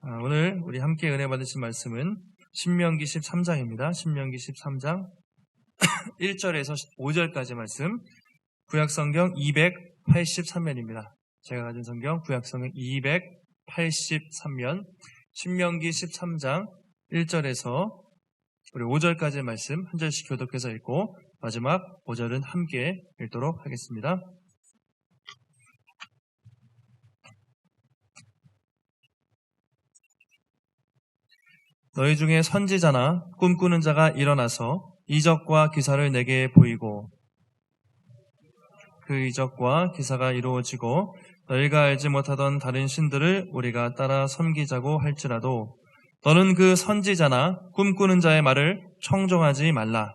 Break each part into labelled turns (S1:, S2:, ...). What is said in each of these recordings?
S1: 오늘 우리 함께 은혜 받으신 말씀은 신명기 13장입니다. 신명기 13장 1절에서 5절까지 말씀, 구약성경 283면입니다. 제가 가진 성경 구약성경 283면, 신명기 13장 1절에서 우리 5절까지 말씀 한 절씩 교독해서 읽고 마지막 5절은 함께 읽도록 하겠습니다. 너희 중에 선지자나 꿈꾸는 자가 일어나서 이적과 기사를 내게 보이고 그 이적과 기사가 이루어지고 너희가 알지 못하던 다른 신들을 우리가 따라 섬기자고 할지라도 너는 그 선지자나 꿈꾸는 자의 말을 청종하지 말라.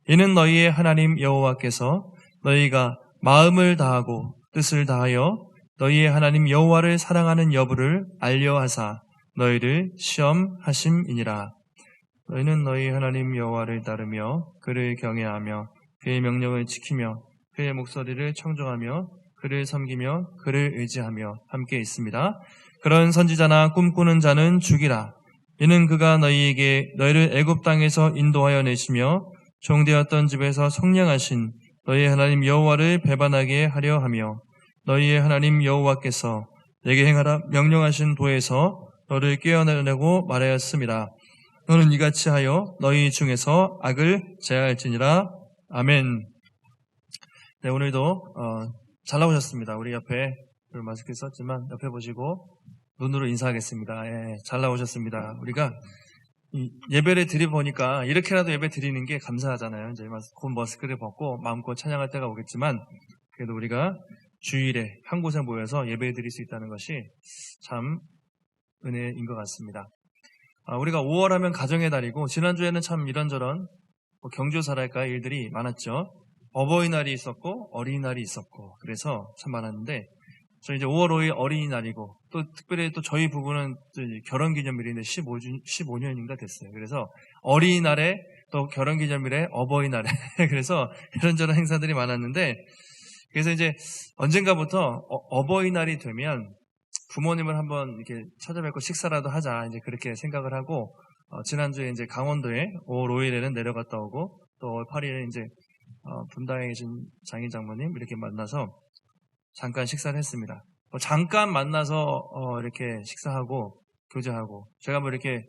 S1: 이는 너희의 하나님 여호와께서 너희가 마음을 다하고 뜻을 다하여 너희의 하나님 여호와를 사랑하는 여부를 알려하사 너희를 시험하심이니라. 너희는 너희 하나님 여호와를 따르며 그를 경외하며 그의 명령을 지키며 그의 목소리를 청종하며 그를 섬기며 그를 의지하며 함께 있습니다. 그런 선지자나 꿈꾸는 자는 죽이라. 이는 그가 너희를 애굽 땅에서 인도하여 내시며 종되었던 집에서 속량하신 너희 하나님 여호와를 배반하게 하려 하며 너희의 하나님 여호와께서 내게 행하라 명령하신 도에서 너를 깨어내려고 말하였습니다. 너는 이같이 하여 너희 중에서 악을 제하할지니라. 아멘. 네, 오늘도 잘 나오셨습니다. 우리 옆에 마스크 썼지만 옆에 보시고 눈으로 인사하겠습니다. 예, 잘 나오셨습니다. 우리가 예배를 드려보니까 이렇게라도 예배 드리는 게 감사하잖아요. 이제 곧 머스크를 벗고 마음껏 찬양할 때가 오겠지만 그래도 우리가 주일에 한 곳에 모여서 예배 드릴 수 있다는 것이 참 은혜인 것 같습니다. 우리가 5월 하면 가정의 달이고 지난주에는 참 이런저런 경조사랄까 일들이 많았죠. 어버이날이 있었고 어린이날이 있었고 그래서 참 많았는데 저 이제 5월 5일 어린이날이고 또 특별히 또 저희 부부는 또 결혼기념일인데 15년인가 됐어요. 그래서 어린이날에 또 결혼기념일에 어버이날에 그래서 이런저런 행사들이 많았는데 그래서 이제 언젠가부터 어버이날이 되면 부모님을 한번 이렇게 찾아뵙고 식사라도 하자 이제 그렇게 생각을 하고 지난주에 이제 강원도에 5월 5일에는 내려갔다 오고 또 5월 8일에 이제 분당에 계신 장인 장모님 이렇게 만나서 잠깐 식사를 했습니다. 잠깐 만나서 이렇게 식사하고 교제하고 제가 뭐 이렇게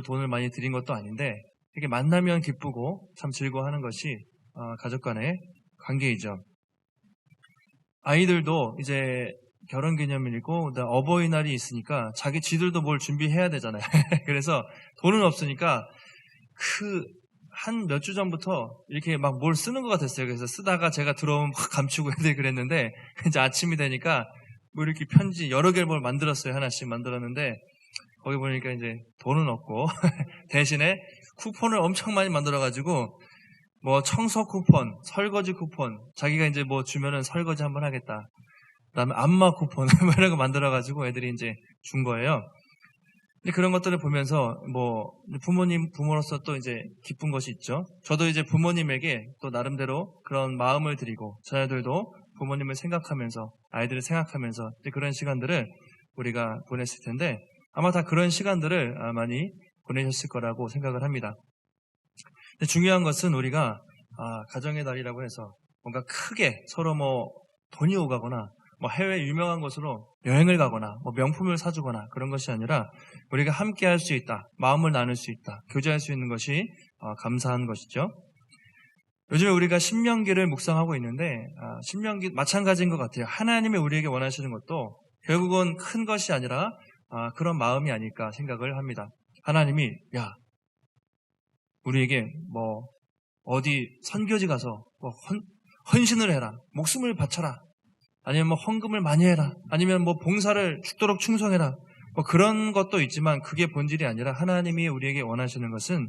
S1: 돈을 많이 드린 것도 아닌데 이렇게 만나면 기쁘고 참 즐거워하는 것이 가족 간의 관계이죠. 아이들도 이제 결혼기념일이고 어버이날이 있으니까 지들도 뭘 준비해야 되잖아요. 그래서 돈은 없으니까 한 몇 주 전부터 이렇게 막 뭘 쓰는 것 같았어요. 그래서 쓰다가 제가 들어오면 막 감추고 애들 그랬는데 이제 아침이 되니까 뭐 이렇게 편지 여러 개를 뭘 만들었어요. 하나씩 만들었는데 거기 보니까 이제 돈은 없고 대신에 쿠폰을 엄청 많이 만들어가지고 뭐 청소 쿠폰, 설거지 쿠폰, 자기가 이제 뭐 주면은 설거지 한번 하겠다. 그다음에 안마 쿠폰 이런 거 만들어가지고 애들이 이제 준 거예요. 근데 그런 것들을 보면서 뭐 부모로서 또 이제 기쁜 것이 있죠. 저도 이제 부모님에게 또 나름대로 그런 마음을 드리고 저희들도 부모님을 생각하면서 아이들을 생각하면서 그런 시간들을 우리가 보냈을 텐데 아마 다 그런 시간들을 많이 보내셨을 거라고 생각을 합니다. 근데 중요한 것은 우리가 가정의 달이라고 해서 뭔가 크게 서로 뭐 돈이 오가거나 뭐 해외 유명한 곳으로 여행을 가거나 뭐 명품을 사주거나 그런 것이 아니라 우리가 함께 할 수 있다, 마음을 나눌 수 있다, 교제할 수 있는 것이 감사한 것이죠. 요즘에 우리가 신명기를 묵상하고 있는데 신명기 마찬가지인 것 같아요. 하나님이 우리에게 원하시는 것도 결국은 큰 것이 아니라 그런 마음이 아닐까 생각을 합니다. 하나님이 우리에게 뭐 어디 선교지 가서 뭐 헌신을 해라, 목숨을 바쳐라, 아니면 뭐 헌금을 많이 해라, 아니면 뭐 봉사를 죽도록 충성해라, 뭐 그런 것도 있지만 그게 본질이 아니라 하나님이 우리에게 원하시는 것은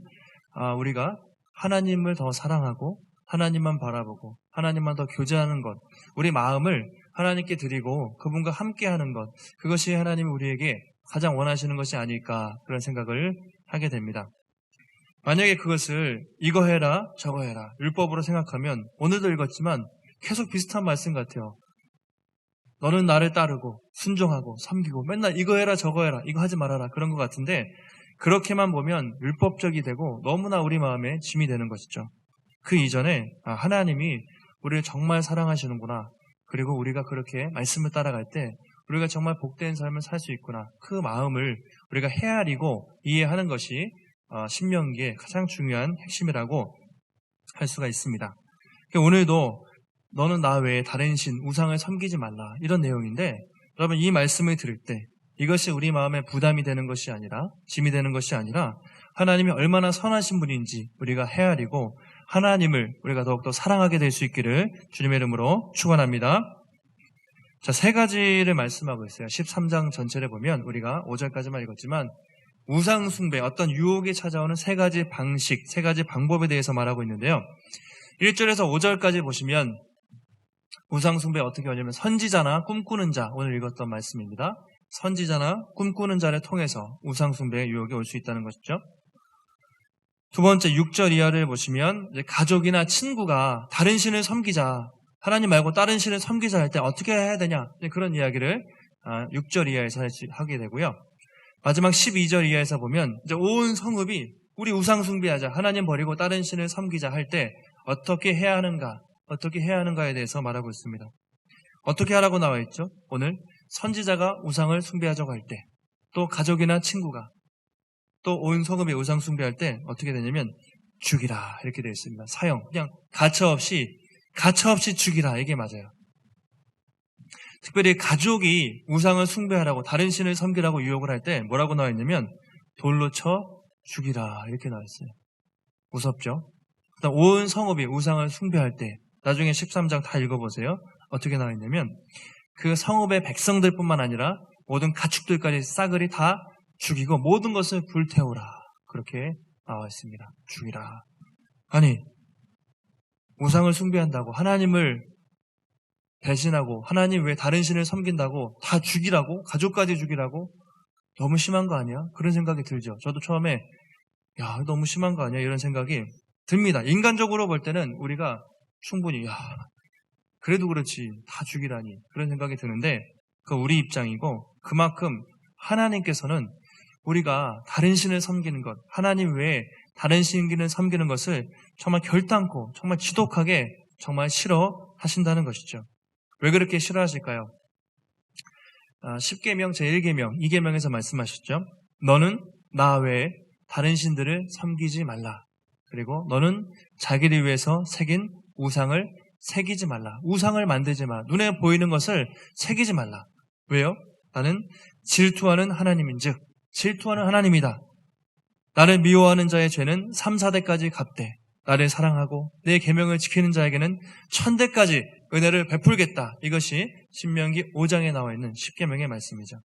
S1: 우리가 하나님을 더 사랑하고 하나님만 바라보고 하나님만 더 교제하는 것, 우리 마음을 하나님께 드리고 그분과 함께하는 것, 그것이 하나님이 우리에게 가장 원하시는 것이 아닐까 그런 생각을 하게 됩니다. 만약에 그것을 이거 해라 저거 해라 율법으로 생각하면 오늘도 읽었지만 계속 비슷한 말씀 같아요. 너는 나를 따르고 순종하고 섬기고 맨날 이거 해라 저거 해라 이거 하지 말아라 그런 것 같은데 그렇게만 보면 율법적이 되고 너무나 우리 마음에 짐이 되는 것이죠. 그 이전에 하나님이 우리를 정말 사랑하시는구나. 그리고 우리가 그렇게 말씀을 따라갈 때 우리가 정말 복된 삶을 살 수 있구나. 그 마음을 우리가 헤아리고 이해하는 것이 신명기의 가장 중요한 핵심이라고 할 수가 있습니다. 오늘도 너는 나 외에 다른 신, 우상을 섬기지 말라 이런 내용인데 여러분 이 말씀을 들을 때 이것이 우리 마음에 부담이 되는 것이 아니라 짐이 되는 것이 아니라 하나님이 얼마나 선하신 분인지 우리가 헤아리고 하나님을 우리가 더욱더 사랑하게 될 수 있기를 주님의 이름으로 축원합니다. 자, 세 가지를 말씀하고 있어요. 13장 전체를 보면 우리가 5절까지만 읽었지만 우상 숭배, 어떤 유혹이 찾아오는 세 가지 방식, 세 가지 방법에 대해서 말하고 있는데요. 1절에서 5절까지 보시면 우상 숭배 어떻게 하냐면 선지자나 꿈꾸는 자, 오늘 읽었던 말씀입니다. 선지자나 꿈꾸는 자를 통해서 우상 숭배의 유혹이 올 수 있다는 것이죠. 두 번째 6절 이하를 보시면 이제 가족이나 친구가 다른 신을 섬기자, 하나님 말고 다른 신을 섬기자 할 때 어떻게 해야 되냐 그런 이야기를 6절 이하에서 하게 되고요. 마지막 12절 이하에서 보면 이제 온 성읍이 우리 우상 숭배하자, 하나님 버리고 다른 신을 섬기자 할 때 어떻게 해야 하는가에 대해서 말하고 있습니다. 어떻게 하라고 나와 있죠? 오늘 선지자가 우상을 숭배하자고 할 때, 또 가족이나 친구가, 또 온 성읍이 우상 숭배할 때 어떻게 되냐면 죽이라 이렇게 되어 있습니다. 사형, 그냥 가차없이 죽이라 이게 맞아요. 특별히 가족이 우상을 숭배하라고 다른 신을 섬기라고 유혹을 할 때 뭐라고 나와 있냐면 돌로 쳐 죽이라 이렇게 나와 있어요. 무섭죠? 그다음 온 성읍이 우상을 숭배할 때 나중에 13장 다 읽어보세요. 어떻게 나와 있냐면 그 성읍의 백성들뿐만 아니라 모든 가축들까지 싸그리 다 죽이고 모든 것을 불태우라 그렇게 나와 있습니다. 죽이라. 아니 우상을 숭배한다고 하나님을 배신하고 하나님 외에 다른 신을 섬긴다고 다 죽이라고? 가족까지 죽이라고? 너무 심한 거 아니야? 그런 생각이 들죠. 저도 처음에 너무 심한 거 아니야? 이런 생각이 듭니다. 인간적으로 볼 때는 우리가 충분히 그래도 그렇지 다 죽이라니 그런 생각이 드는데 그 우리 입장이고 그만큼 하나님께서는 우리가 다른 신을 섬기는 것, 하나님 외에 다른 신을 섬기는 것을 정말 결단코 정말 지독하게 정말 싫어하신다는 것이죠. 왜 그렇게 싫어하실까요? 10계명 제1계명 2계명에서 말씀하셨죠. 너는 나 외에 다른 신들을 섬기지 말라. 그리고 너는 자기를 위해서 새긴 우상을 새기지 말라. 우상을 만들지 마. 눈에 보이는 것을 새기지 말라. 왜요? 나는 질투하는 하나님인즉 질투하는 하나님이다. 나를 미워하는 자의 죄는 3, 4대까지 갚되 나를 사랑하고 내 계명을 지키는 자에게는 1000대까지 은혜를 베풀겠다. 이것이 신명기 5장에 나와 있는 10계명의 말씀이죠.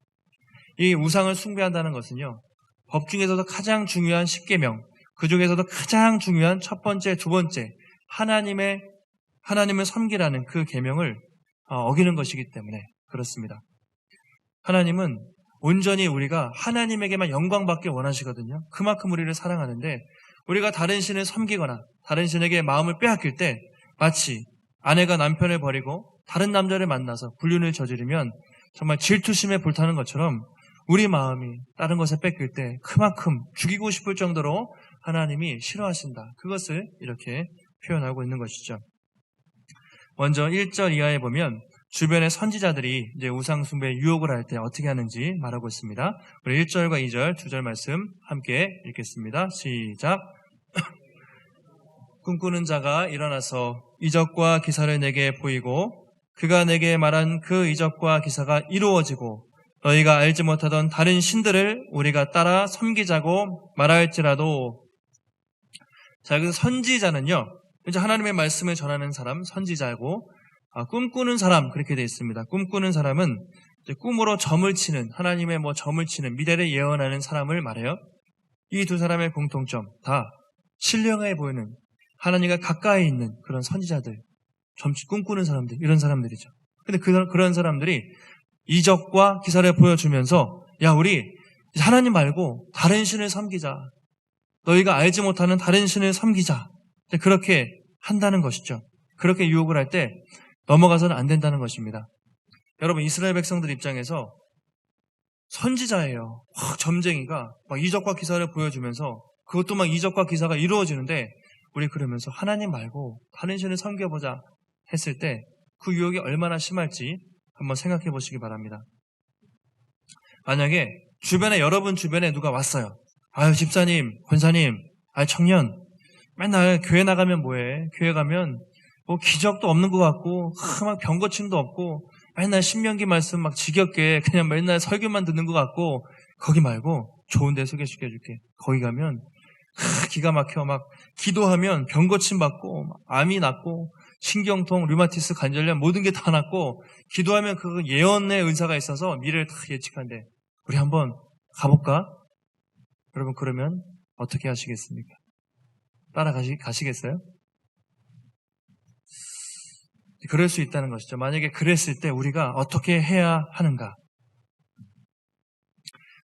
S1: 이 우상을 숭배한다는 것은요. 법 중에서도 가장 중요한 10계명, 그 중에서도 가장 중요한 첫 번째, 두 번째 하나님을 섬기라는 그 계명을 어기는 것이기 때문에 그렇습니다. 하나님은 온전히 우리가 하나님에게만 영광받길 원하시거든요. 그만큼 우리를 사랑하는데 우리가 다른 신을 섬기거나 다른 신에게 마음을 빼앗길 때 마치 아내가 남편을 버리고 다른 남자를 만나서 불륜을 저지르면 정말 질투심에 불타는 것처럼 우리 마음이 다른 것에 뺏길 때 그만큼 죽이고 싶을 정도로 하나님이 싫어하신다. 그것을 이렇게 표현하고 있는 것이죠. 먼저 1절 이하에 보면 주변의 선지자들이 이제 우상 숭배에 유혹을 할 때 어떻게 하는지 말하고 있습니다. 우리 1절과 2절, 2절 말씀 함께 읽겠습니다. 시작. 꿈꾸는 자가 일어나서 이적과 기사를 내게 보이고 그가 내게 말한 그 이적과 기사가 이루어지고 너희가 알지 못하던 다른 신들을 우리가 따라 섬기자고 말할지라도. 자, 여기서 선지자는요, 이제 하나님의 말씀을 전하는 사람, 선지자고, 꿈꾸는 사람, 그렇게 되어 있습니다. 꿈꾸는 사람은 이제 꿈으로 점을 치는, 하나님의 점을 치는, 미래를 예언하는 사람을 말해요. 이 두 사람의 공통점, 다 신령해 보이는, 하나님과 가까이 있는 그런 선지자들, 점치 꿈꾸는 사람들, 이런 사람들이죠. 근데 그런 사람들이 이적과 기사를 보여주면서, 우리 하나님 말고 다른 신을 섬기자. 너희가 알지 못하는 다른 신을 섬기자. 그렇게 한다는 것이죠. 그렇게 유혹을 할 때 넘어가서는 안 된다는 것입니다. 여러분 이스라엘 백성들 입장에서 선지자예요. 점쟁이가 막 이적과 기사를 보여주면서 그것도 막 이적과 기사가 이루어지는데 우리 그러면서 하나님 말고 다른 신을 섬겨보자 했을 때 그 유혹이 얼마나 심할지 한번 생각해 보시기 바랍니다. 만약에 여러분 주변에 누가 왔어요. 아유 집사님, 권사님, 아유 청년 맨날 교회 나가면 뭐해? 교회 가면 뭐 기적도 없는 것 같고 막 병고침도 없고 맨날 신명기 말씀 막 지겹게 그냥 맨날 설교만 듣는 것 같고 거기 말고 좋은 데 소개시켜줄게. 거기 가면 기가 막혀. 막 기도하면 병고침 받고 암이 낫고 신경통, 류마티스, 관절염 모든 게 다 낫고 기도하면 그 예언의 은사가 있어서 미래를 다 예측한대. 우리 한번 가볼까? 여러분 그러면 어떻게 하시겠습니까? 따라가시겠어요? 그럴 수 있다는 것이죠. 만약에 그랬을 때 우리가 어떻게 해야 하는가?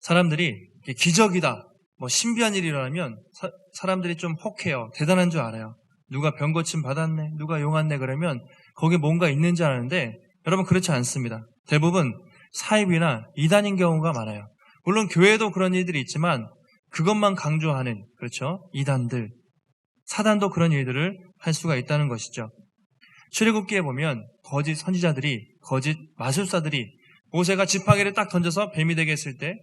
S1: 사람들이 기적이다, 뭐 신비한 일이 일어나면 사람들이 좀 혹해요. 대단한 줄 알아요. 누가 병고침 받았네, 누가 용았네 그러면 거기에 뭔가 있는지 아는데 여러분 그렇지 않습니다. 대부분 사입이나 이단인 경우가 많아요. 물론 교회도 그런 일들이 있지만 그것만 강조하는, 그렇죠? 이단들, 사단도 그런 일들을 할 수가 있다는 것이죠. 출애굽기에 보면 거짓 선지자들이, 거짓 마술사들이 모세가 지팡이를 딱 던져서 뱀이 되게 했을 때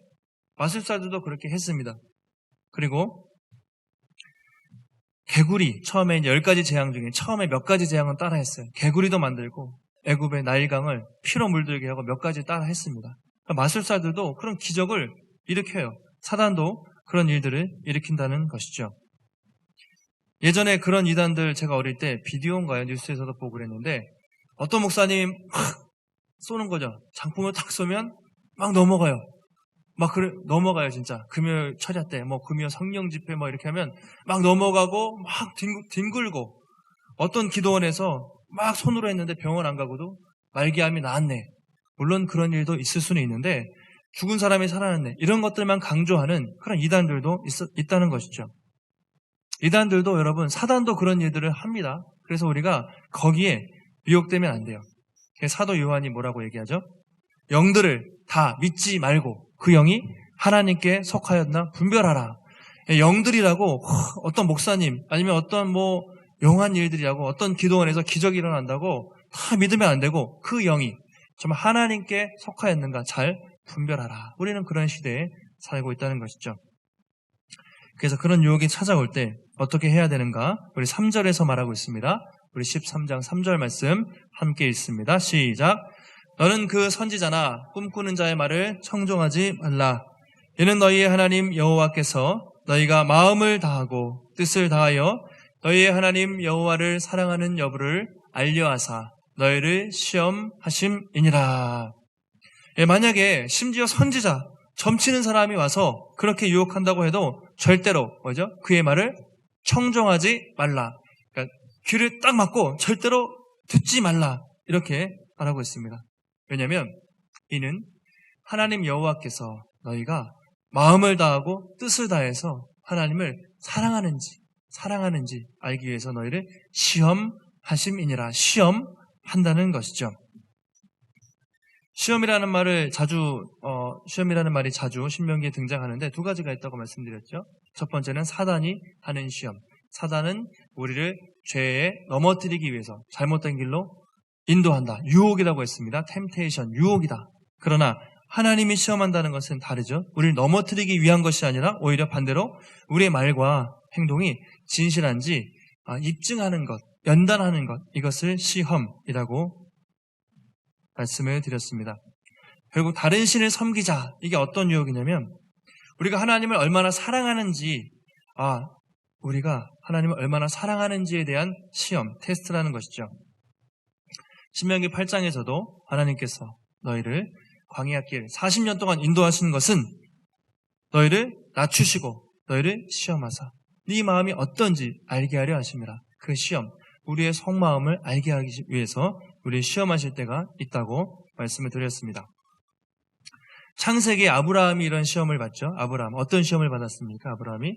S1: 마술사들도 그렇게 했습니다. 그리고 개구리, 처음에 10가지 재앙 중에 처음에 몇 가지 재앙은 따라 했어요. 개구리도 만들고 애굽의 나일강을 피로 물들게 하고 몇 가지 따라 했습니다. 그러니까 마술사들도 그런 기적을 일으켜요. 사단도 그런 일들을 일으킨다는 것이죠. 예전에 그런 이단들 제가 어릴 때 비디오인가요? 뉴스에서도 보고 그랬는데 어떤 목사님 막 쏘는 거죠. 장풍을 탁 쏘면 막 넘어가요. 넘어가요, 진짜. 금요 철야 때, 금요 성령 집회 이렇게 하면 막 넘어가고 막 뒹굴고 어떤 기도원에서 막 손으로 했는데 병원 안 가고도 말기암이 나았네. 물론 그런 일도 있을 수는 있는데 죽은 사람이 살아났네. 이런 것들만 강조하는 그런 이단들도 있다는 것이죠. 이단들도 여러분 사단도 그런 일들을 합니다. 그래서 우리가 거기에 미혹되면 안 돼요. 사도 요한이 뭐라고 얘기하죠? 영들을 다 믿지 말고 그 영이 하나님께 속하였나 분별하라. 영들이라고 어떤 목사님 아니면 어떤 용한 일들이라고 어떤 기도원에서 기적이 일어난다고 다 믿으면 안 되고 그 영이 정말 하나님께 속하였는가 잘 분별하라. 우리는 그런 시대에 살고 있다는 것이죠. 그래서 그런 유혹이 찾아올 때 어떻게 해야 되는가? 우리 3절에서 말하고 있습니다. 우리 13장 3절 말씀 함께 읽습니다. 시작. 너는 그 선지자나 꿈꾸는 자의 말을 청종하지 말라. 이는 너희의 하나님 여호와께서 너희가 마음을 다하고 뜻을 다하여 너희의 하나님 여호와를 사랑하는 여부를 알려하사 너희를 시험하심이니라. 만약에 심지어 선지자, 점치는 사람이 와서 그렇게 유혹한다고 해도 절대로 그의 말을 청종하지 말라. 그러니까 귀를 딱 막고 절대로 듣지 말라. 이렇게 말하고 있습니다. 왜냐하면 이는 하나님 여호와께서 너희가 마음을 다하고 뜻을 다해서 하나님을 사랑하는지 알기 위해서 너희를 시험하심이니라. 시험한다는 것이죠. 시험이라는 말이 자주 신명기에 등장하는데 두 가지가 있다고 말씀드렸죠. 첫 번째는 사단이 하는 시험. 사단은 우리를 죄에 넘어뜨리기 위해서 잘못된 길로 인도한다. 유혹이라고 했습니다. 템테이션, 유혹이다. 그러나 하나님이 시험한다는 것은 다르죠. 우리를 넘어뜨리기 위한 것이 아니라 오히려 반대로 우리의 말과 행동이 진실한지 입증하는 것, 연단하는 것, 이것을 시험이라고 말씀을 드렸습니다. 결국 다른 신을 섬기자. 이게 어떤 유혹이냐면 우리가 하나님을 얼마나 사랑하는지, 우리가 하나님을 얼마나 사랑하는지에 대한 시험, 테스트라는 것이죠. 신명기 8장에서도 하나님께서 너희를 광야 길 40년 동안 인도하신 것은 너희를 낮추시고 너희를 시험하사 네 마음이 어떤지 알게 하려 하심이라. 그 시험, 우리의 속마음을 알게 하기 위해서 우리 시험하실 때가 있다고 말씀을 드렸습니다. 창세기에 아브라함이 이런 시험을 받죠. 아브라함 어떤 시험을 받았습니까? 아브라함이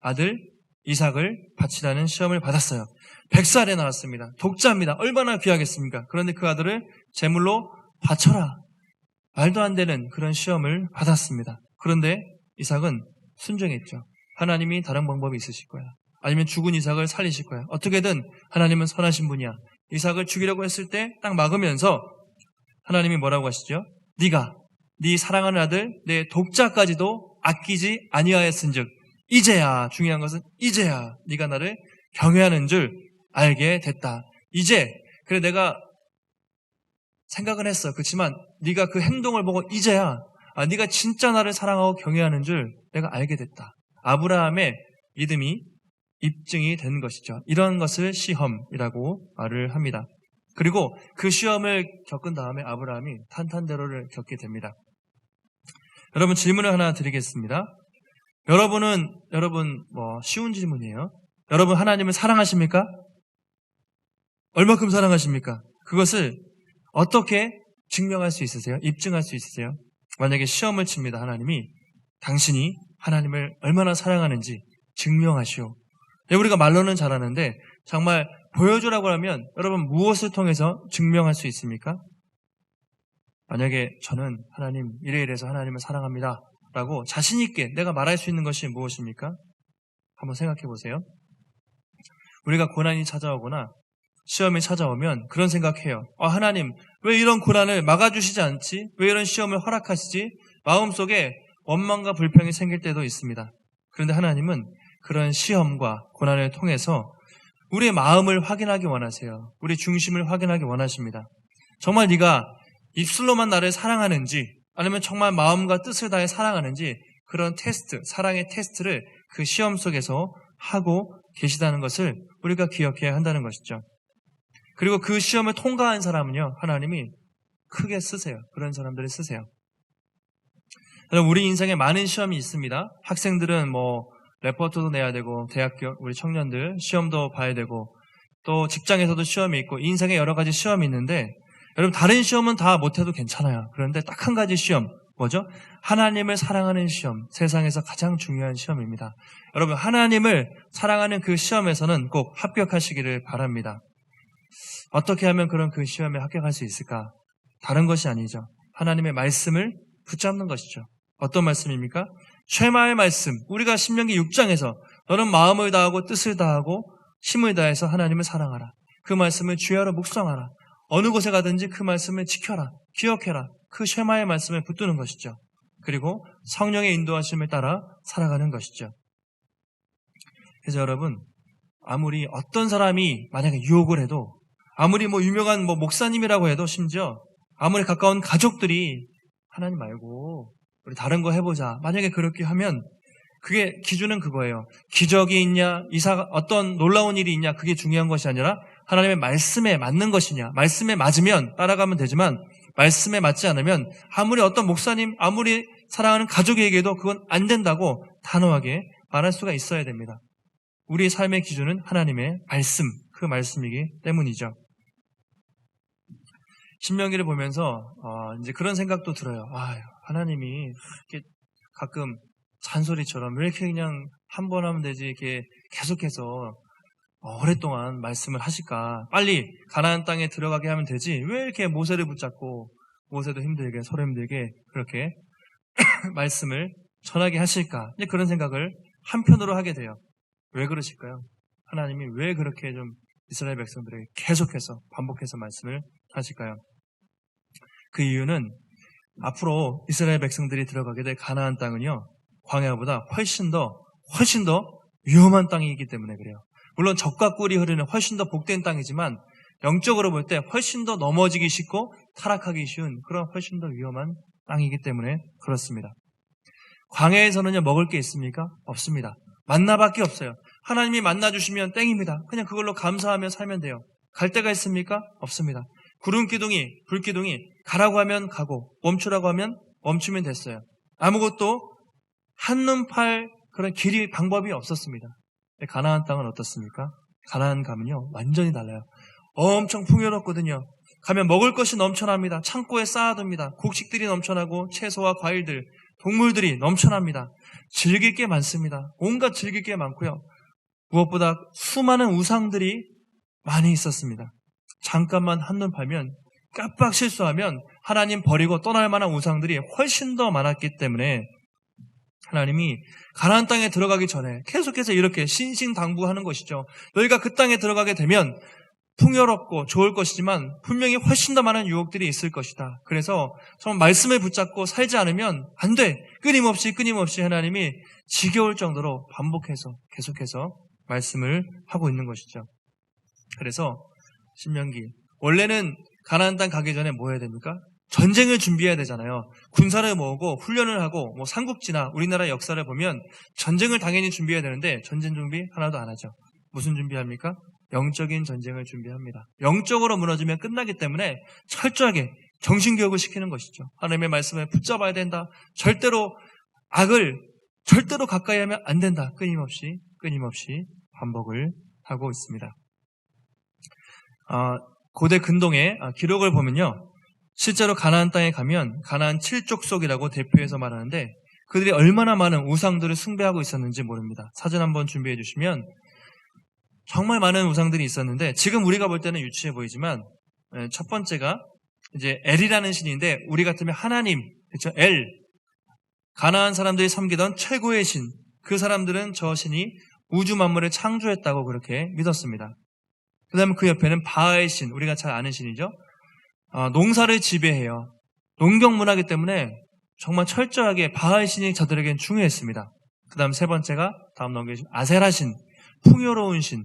S1: 아들 이삭을 바치라는 시험을 받았어요. 100살에 나왔습니다. 독자입니다. 얼마나 귀하겠습니까? 그런데 그 아들을 제물로 바쳐라. 말도 안 되는 그런 시험을 받았습니다. 그런데 이삭은 순종했죠. 하나님이 다른 방법이 있으실 거야. 아니면 죽은 이삭을 살리실 거야. 어떻게든 하나님은 선하신 분이야. 이삭을 죽이려고 했을 때 딱 막으면서 하나님이 뭐라고 하시죠? 네가 네 사랑하는 아들 내 독자까지도 아끼지 아니하였은즉 이제야, 중요한 것은 이제야 네가 나를 경외하는 줄 알게 됐다. 이제 그래 내가 생각은 했어. 그렇지만 네가 그 행동을 보고 이제야 네가 진짜 나를 사랑하고 경외하는 줄 내가 알게 됐다. 아브라함의 믿음이 입증이 된 것이죠. 이런 것을 시험이라고 말을 합니다. 그리고 그 시험을 겪은 다음에 아브라함이 탄탄대로를 겪게 됩니다. 여러분 질문을 하나 드리겠습니다. 여러분 쉬운 질문이에요. 여러분 하나님을 사랑하십니까? 얼마큼 사랑하십니까? 그것을 어떻게 증명할 수 있으세요? 입증할 수 있으세요? 만약에 시험을 칩니다. 하나님이 당신이 하나님을 얼마나 사랑하는지 증명하시오. 우리가 말로는 잘하는데 정말 보여주라고 하면 여러분 무엇을 통해서 증명할 수 있습니까? 만약에 저는 하나님 이래서 하나님을 사랑합니다 라고 자신 있게 내가 말할 수 있는 것이 무엇입니까? 한번 생각해 보세요. 우리가 고난이 찾아오거나 시험이 찾아오면 그런 생각해요. 하나님 왜 이런 고난을 막아주시지 않지? 왜 이런 시험을 허락하시지? 마음속에 원망과 불평이 생길 때도 있습니다. 그런데 하나님은 그런 시험과 고난을 통해서 우리의 마음을 확인하기 원하세요. 우리 중심을 확인하기 원하십니다. 정말 네가 입술로만 나를 사랑하는지 아니면 정말 마음과 뜻을 다해 사랑하는지 그런 테스트, 사랑의 테스트를 그 시험 속에서 하고 계시다는 것을 우리가 기억해야 한다는 것이죠. 그리고 그 시험을 통과한 사람은요, 하나님이 크게 쓰세요. 그런 사람들을 쓰세요. 우리 인생에 많은 시험이 있습니다. 학생들은 레포트도 내야 되고, 대학교 우리 청년들 시험도 봐야 되고, 또 직장에서도 시험이 있고, 인생에 여러 가지 시험이 있는데, 여러분 다른 시험은 다 못해도 괜찮아요. 그런데 딱 한 가지 시험, 뭐죠? 하나님을 사랑하는 시험, 세상에서 가장 중요한 시험입니다. 여러분 하나님을 사랑하는 그 시험에서는 꼭 합격하시기를 바랍니다. 어떻게 하면 그런 그 시험에 합격할 수 있을까? 다른 것이 아니죠. 하나님의 말씀을 붙잡는 것이죠. 어떤 말씀입니까? 쉐마의 말씀, 우리가 신명기 6장에서 너는 마음을 다하고 뜻을 다하고 힘을 다해서 하나님을 사랑하라. 그 말씀을 주야로 묵상하라. 어느 곳에 가든지 그 말씀을 지켜라. 기억해라. 그 쉐마의 말씀을 붙드는 것이죠. 그리고 성령의 인도하심을 따라 살아가는 것이죠. 그래서 여러분, 아무리 어떤 사람이 만약에 유혹을 해도, 아무리 유명한 목사님이라고 해도, 심지어 아무리 가까운 가족들이 하나님 말고 우리 다른 거 해보자, 만약에 그렇게 하면 그게 기준은 그거예요. 기적이 있냐, 어떤 놀라운 일이 있냐, 그게 중요한 것이 아니라 하나님의 말씀에 맞는 것이냐. 말씀에 맞으면 따라가면 되지만 말씀에 맞지 않으면 아무리 어떤 목사님, 아무리 사랑하는 가족에게도 그건 안 된다고 단호하게 말할 수가 있어야 됩니다. 우리의 삶의 기준은 하나님의 말씀, 그 말씀이기 때문이죠. 신명기를 보면서 이제 그런 생각도 들어요. 하나님이 이렇게 가끔 잔소리처럼 왜 이렇게 그냥 한 번 하면 되지 이렇게 계속해서 오랫동안 말씀을 하실까? 빨리 가나안 땅에 들어가게 하면 되지 왜 이렇게 모세를 붙잡고 모세도 힘들게 서로 힘들게 그렇게 말씀을 전하게 하실까? 이제 그런 생각을 한편으로 하게 돼요. 왜 그러실까요? 하나님이 왜 그렇게 좀 이스라엘 백성들에게 계속해서 반복해서 말씀을 하실까요? 그 이유는 앞으로 이스라엘 백성들이 들어가게 될 가나안 땅은요, 광야보다 훨씬 더 위험한 땅이기 때문에 그래요. 물론 젖과 꿀이 흐르는 훨씬 더 복된 땅이지만 영적으로 볼 때 훨씬 더 넘어지기 쉽고 타락하기 쉬운 그런 훨씬 더 위험한 땅이기 때문에 그렇습니다. 광야에서는요, 먹을 게 있습니까? 없습니다. 만나밖에 없어요. 하나님이 만나주시면 땡입니다. 그냥 그걸로 감사하며 살면 돼요. 갈 데가 있습니까? 없습니다. 구름기둥이, 불기둥이 가라고 하면 가고 멈추라고 하면 멈추면 됐어요. 아무것도 한눈 팔 그런 길이 방법이 없었습니다. 가나안 땅은 어떻습니까? 가나안 가면요, 완전히 달라요. 엄청 풍요롭거든요. 가면 먹을 것이 넘쳐납니다. 창고에 쌓아둡니다. 곡식들이 넘쳐나고 채소와 과일들, 동물들이 넘쳐납니다. 즐길 게 많습니다. 온갖 즐길 게 많고요. 무엇보다 수많은 우상들이 많이 있었습니다. 잠깐만 한눈 팔면 깜빡 실수하면 하나님 버리고 떠날 만한 우상들이 훨씬 더 많았기 때문에 하나님이 가나안 땅에 들어가기 전에 계속해서 이렇게 신신당부하는 것이죠. 너희가 그 땅에 들어가게 되면 풍요롭고 좋을 것이지만 분명히 훨씬 더 많은 유혹들이 있을 것이다. 그래서 정말 말씀을 붙잡고 살지 않으면 안 돼. 끊임없이 하나님이 지겨울 정도로 반복해서 계속해서 말씀을 하고 있는 것이죠. 그래서 신명기 원래는 가나안 땅 가기 전에 뭐 해야 됩니까? 전쟁을 준비해야 되잖아요. 군사를 모으고 훈련을 하고 삼국지나 우리나라 역사를 보면 전쟁을 당연히 준비해야 되는데 전쟁 준비 하나도 안 하죠. 무슨 준비합니까? 영적인 전쟁을 준비합니다. 영적으로 무너지면 끝나기 때문에 철저하게 정신교육을 시키는 것이죠. 하나님의 말씀을 붙잡아야 된다. 악을 절대로 가까이 하면 안 된다. 끊임없이 반복을 하고 있습니다. 고대 근동의 기록을 보면요. 실제로 가나안 땅에 가면 가나안 7족속이라고 대표해서 말하는데 그들이 얼마나 많은 우상들을 숭배하고 있었는지 모릅니다. 사진 한번 준비해 주시면 정말 많은 우상들이 있었는데 지금 우리가 볼 때는 유치해 보이지만 첫 번째가 이제 엘이라는 신인데 우리 같으면 하나님, 그렇죠? 엘. 가나안 사람들이 섬기던 최고의 신. 그 사람들은 저 신이 우주 만물을 창조했다고 그렇게 믿었습니다. 그다음에 그 옆에는 바알 신, 우리가 잘 아는 신이죠. 농사를 지배해요. 농경 문화이기 때문에 정말 철저하게 바알 신이 저들에겐 중요했습니다. 그다음 세 번째가 다음 넘겨주신 아세라 신, 풍요로운 신.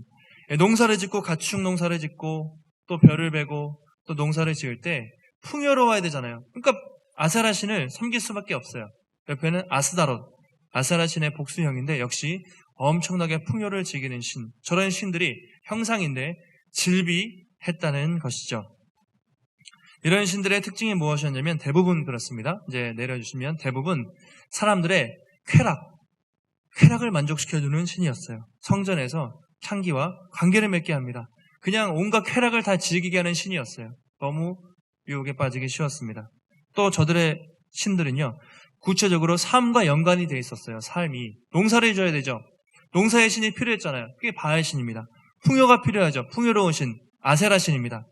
S1: 농사를 짓고 가축 농사를 짓고 또 벼를 베고 또 농사를 지을 때 풍요로워야 되잖아요. 그러니까 아세라 신을 섬길 수밖에 없어요. 옆에는 아스다롯, 아세라 신의 복수형인데 역시 엄청나게 풍요를 즐기는 신. 저런 신들이 형상인데 질비했다는 것이죠. 이런 신들의 특징이 무엇이었냐면 대부분 그렇습니다. 이제 내려주시면 대부분 사람들의 쾌락을 만족시켜주는 신이었어요. 성전에서 창기와 관계를 맺게 합니다. 그냥 온갖 쾌락을 다 즐기게 하는 신이었어요. 너무 유혹에 빠지기 쉬웠습니다. 또 저들의 신들은요. 구체적으로 삶과 연관이 되어 있었어요. 삶이. 농사를 지어야 되죠. 농사의 신이 필요했잖아요. 그게 바알 신입니다. 풍요가 필요하죠. 풍요로운 신, 아세라 신입니다.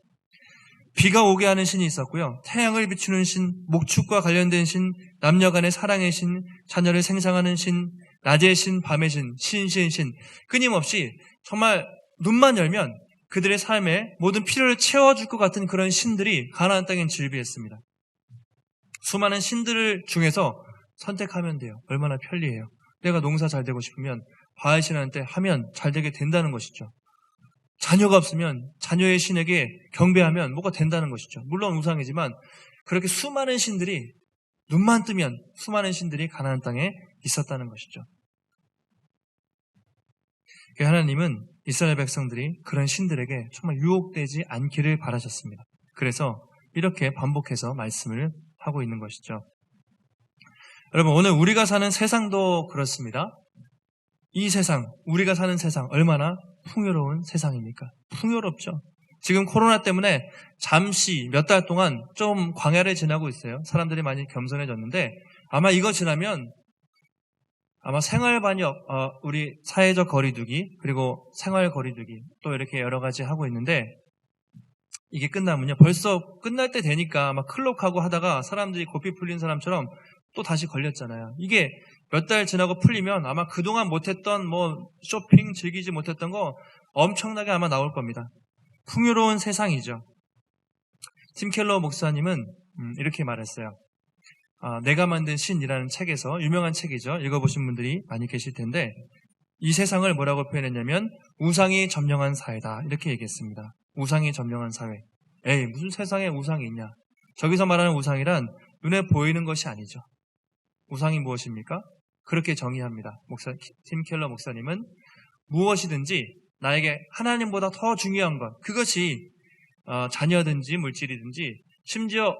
S1: 비가 오게 하는 신이 있었고요. 태양을 비추는 신, 목축과 관련된 신, 남녀 간의 사랑의 신, 자녀를 생상하는 신, 낮의 신, 밤의 신, 신. 끊임없이 정말 눈만 열면 그들의 삶에 모든 필요를 채워줄 것 같은 그런 신들이 가나안 땅엔 즐비했습니다. 수많은 신들 중에서 선택하면 돼요. 얼마나 편리해요. 내가 농사 잘 되고 싶으면 바알 신한테 하면 잘 되게 된다는 것이죠. 자녀가 없으면 자녀의 신에게 경배하면 뭐가 된다는 것이죠. 물론 우상이지만 그렇게 수많은 신들이 눈만 뜨면 수많은 신들이 가나안 땅에 있었다는 것이죠. 하나님은 이스라엘 백성들이 그런 신들에게 정말 유혹되지 않기를 바라셨습니다. 그래서 이렇게 반복해서 말씀을 하고 있는 것이죠. 여러분 오늘 우리가 사는 세상도 그렇습니다. 이 세상, 우리가 사는 세상 얼마나 풍요로운 세상입니까? 풍요롭죠. 지금 코로나 때문에 잠시 몇 달 동안 좀 광야를 지나고 있어요. 사람들이 많이 겸손해졌는데 아마 이거 지나면 아마 생활반역, 우리 사회적 거리두기 그리고 생활 거리두기 또 이렇게 여러 가지 하고 있는데 이게 끝나면요. 벌써 끝날 때 되니까 아마 클록하고 하다가 사람들이 고삐 풀린 사람처럼 또 다시 걸렸잖아요. 이게 몇 달 지나고 풀리면 아마 그동안 못했던 쇼핑 즐기지 못했던 거 엄청나게 아마 나올 겁니다. 풍요로운 세상이죠. 팀 켈러 목사님은 이렇게 말했어요. 내가 만든 신이라는 책에서 유명한 책이죠. 읽어보신 분들이 많이 계실 텐데 이 세상을 뭐라고 표현했냐면 우상이 점령한 사회다 이렇게 얘기했습니다. 우상이 점령한 사회. 에이 무슨 세상에 우상이 있냐. 저기서 말하는 우상이란 눈에 보이는 것이 아니죠. 우상이 무엇입니까? 그렇게 정의합니다. 팀 켈러 목사님은 무엇이든지 나에게 하나님보다 더 중요한 것 그것이 자녀든지 물질이든지 심지어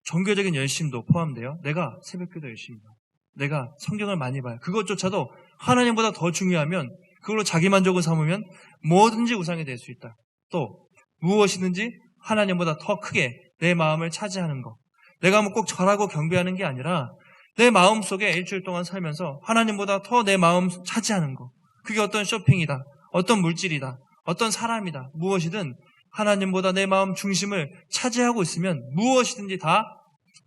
S1: 종교적인 열심도 포함돼요. 내가 새벽기도 열심히 해요. 내가 성경을 많이 봐요. 그것조차도 하나님보다 더 중요하면 그걸로 자기 만족을 삼으면 뭐든지 우상이 될 수 있다. 또 무엇이든지 하나님보다 더 크게 내 마음을 차지하는 것. 내가 꼭 절하고 경배하는 게 아니라 내 마음속에 일주일 동안 살면서 하나님보다 더 내 마음 차지하는 것. 그게 어떤 쇼핑이다. 어떤 물질이다. 어떤 사람이다. 무엇이든 하나님보다 내 마음 중심을 차지하고 있으면 무엇이든지 다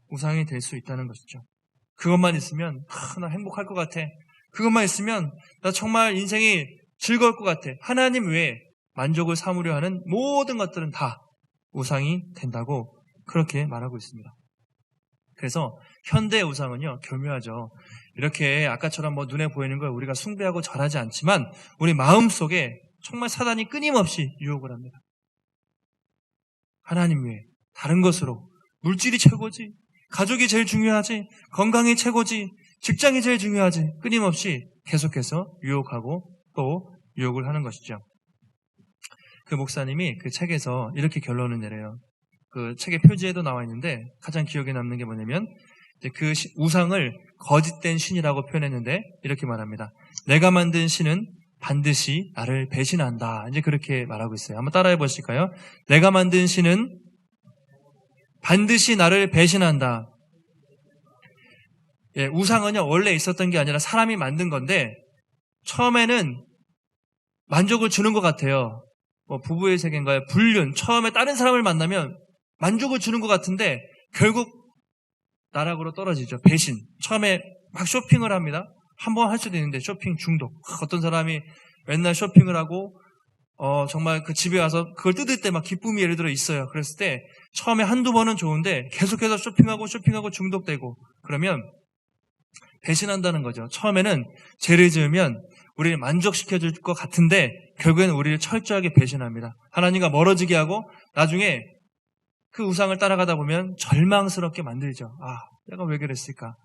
S1: 우상이 될 수 있다는 것이죠. 그것만 있으면 나 행복할 것 같아. 그것만 있으면 나 정말 인생이 즐거울 것 같아. 하나님 외에 만족을 삼으려 하는 모든 것들은 다 우상이 된다고 그렇게 말하고 있습니다. 그래서 현대 우상은요, 교묘하죠. 이렇게 아까처럼 눈에 보이는 걸 우리가 숭배하고 절하지 않지만 우리 마음속에 정말 사단이 끊임없이 유혹을 합니다. 하나님 외에 다른 것으로 물질이 최고지, 가족이 제일 중요하지, 건강이 최고지, 직장이 제일 중요하지, 끊임없이 계속해서 유혹하고 또 유혹을 하는 것이죠. 그 목사님이 그 책에서 이렇게 결론을 내려요. 그 책의 표지에도 나와 있는데 가장 기억에 남는 게 뭐냐면 그 우상을 거짓된 신이라고 표현했는데 이렇게 말합니다. 내가 만든 신은 반드시 나를 배신한다. 이제 그렇게 말하고 있어요. 한번 따라해 보실까요? 내가 만든 신은 반드시 나를 배신한다. 예, 우상은요, 원래 있었던 게 아니라 사람이 만든 건데 처음에는 만족을 주는 것 같아요. 부부의 세계인가요? 불륜. 처음에 다른 사람을 만나면 만족을 주는 것 같은데 결국 나락으로 떨어지죠. 배신. 처음에 막 쇼핑을 합니다. 한번 할 수도 있는데 쇼핑 중독. 어떤 사람이 맨날 쇼핑을 하고 정말 그 집에 와서 그걸 뜯을 때 막 기쁨이 예를 들어 있어요. 그랬을 때 처음에 한두 번은 좋은데 계속해서 쇼핑하고 중독되고 그러면 배신한다는 거죠. 처음에는 죄를 지으면 우리를 만족시켜줄 것 같은데 결국에는 우리를 철저하게 배신합니다. 하나님과 멀어지게 하고 나중에 그 우상을 따라가다 보면 절망스럽게 만들죠. 내가 왜 그랬을까?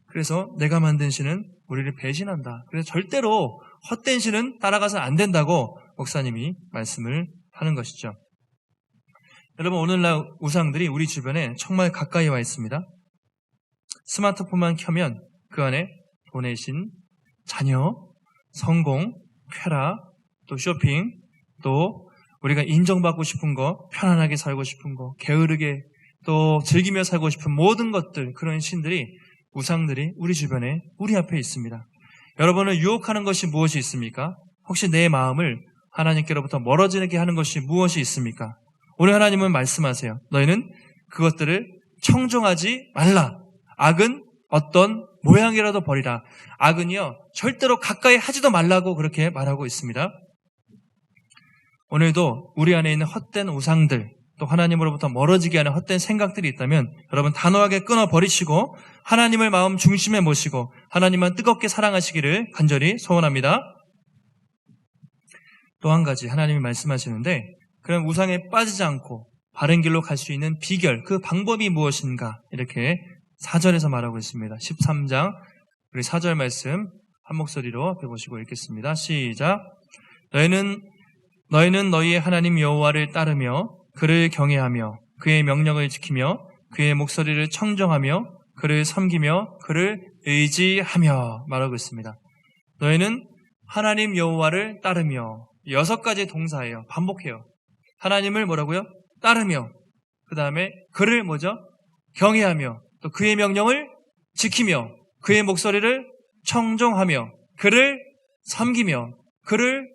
S1: 그래서 내가 만든 신은 우리를 배신한다. 그래서 절대로 헛된 신은 따라가서 안 된다고 목사님이 말씀을 하는 것이죠. 여러분, 오늘날 우상들이 우리 주변에 정말 가까이 와 있습니다. 스마트폰만 켜면 그 안에 돈의 신, 자녀, 성공, 쾌락, 또 쇼핑, 또 우리가 인정받고 싶은 거, 편안하게 살고 싶은 거, 게으르게 또 즐기며 살고 싶은 모든 것들, 그런 신들이, 우상들이 우리 주변에, 우리 앞에 있습니다. 여러분을 유혹하는 것이 무엇이 있습니까? 혹시 내 마음을 하나님께로부터 멀어지게 하는 것이 무엇이 있습니까? 오늘 하나님은 말씀하세요. 너희는 그것들을 청종하지 말라. 악은 어떤 모양이라도 버리라. 악은요, 절대로 가까이 하지도 말라고 그렇게 말하고 있습니다. 오늘도 우리 안에 있는 헛된 우상들, 또 하나님으로부터 멀어지게 하는 헛된 생각들이 있다면 여러분 단호하게 끊어버리시고 하나님을 마음 중심에 모시고 하나님만 뜨겁게 사랑하시기를 간절히 소원합니다. 또 한 가지 하나님이 말씀하시는데 그럼 우상에 빠지지 않고 바른 길로 갈 수 있는 비결, 그 방법이 무엇인가 이렇게 4절에서 말하고 있습니다. 13장 우리 4절 말씀 한 목소리로 배우시고 읽겠습니다. 시작. 너희는 너희의 하나님 여호와를 따르며 그를 경외하며 그의 명령을 지키며 그의 목소리를 청정하며 그를 섬기며 그를 의지하며 말하고 있습니다. 너희는 하나님 여호와를 따르며 6가지 동사예요. 반복해요. 하나님을 뭐라고요? 따르며 그 다음에 그를 뭐죠? 경외하며 또 그의 명령을 지키며 그의 목소리를 청정하며 그를 섬기며 그를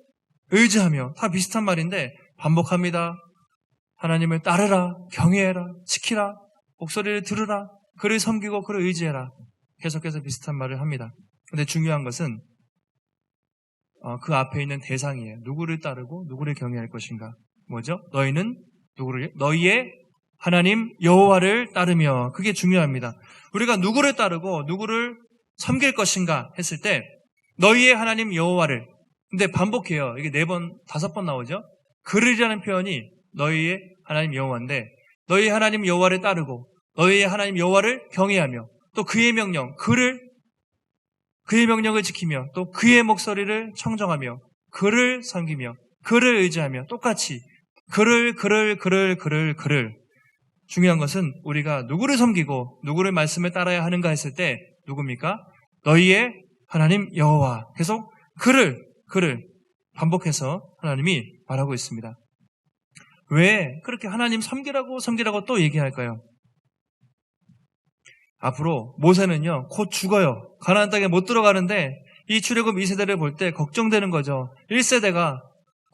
S1: 의지하며 다 비슷한 말인데 반복합니다. 하나님을 따르라, 경외해라, 지키라, 목소리를 들으라, 그를 섬기고 그를 의지해라. 계속해서 비슷한 말을 합니다. 근데 중요한 것은 그 앞에 있는 대상이에요. 누구를 따르고 누구를 경외할 것인가. 뭐죠? 너희는 너희의 하나님 여호와를 따르며. 그게 중요합니다. 우리가 누구를 따르고 누구를 섬길 것인가 했을 때 너희의 하나님 여호와를. 근데 반복해요. 이게 4번, 5번 나오죠? 그를이라는 표현이 너희의 하나님 여호와인데 너희의 하나님 여호와를 따르고 너희의 하나님 여호와를 경외하며 또 그의 명령, 그의 명령을 지키며 또 그의 목소리를 청정하며 그를 섬기며 그를 의지하며 똑같이 그를. 중요한 것은 우리가 누구를 섬기고 누구를 말씀을 따라야 하는가 했을 때 누굽니까? 너희의 하나님 여호와. 계속 그를 반복해서 하나님이 말하고 있습니다. 왜 그렇게 하나님 섬기라고 또 얘기할까요? 앞으로 모세는요 곧 죽어요. 가나안 땅에 못 들어가는데 이 출애굽 2세대를 볼 때 걱정되는 거죠. 1세대가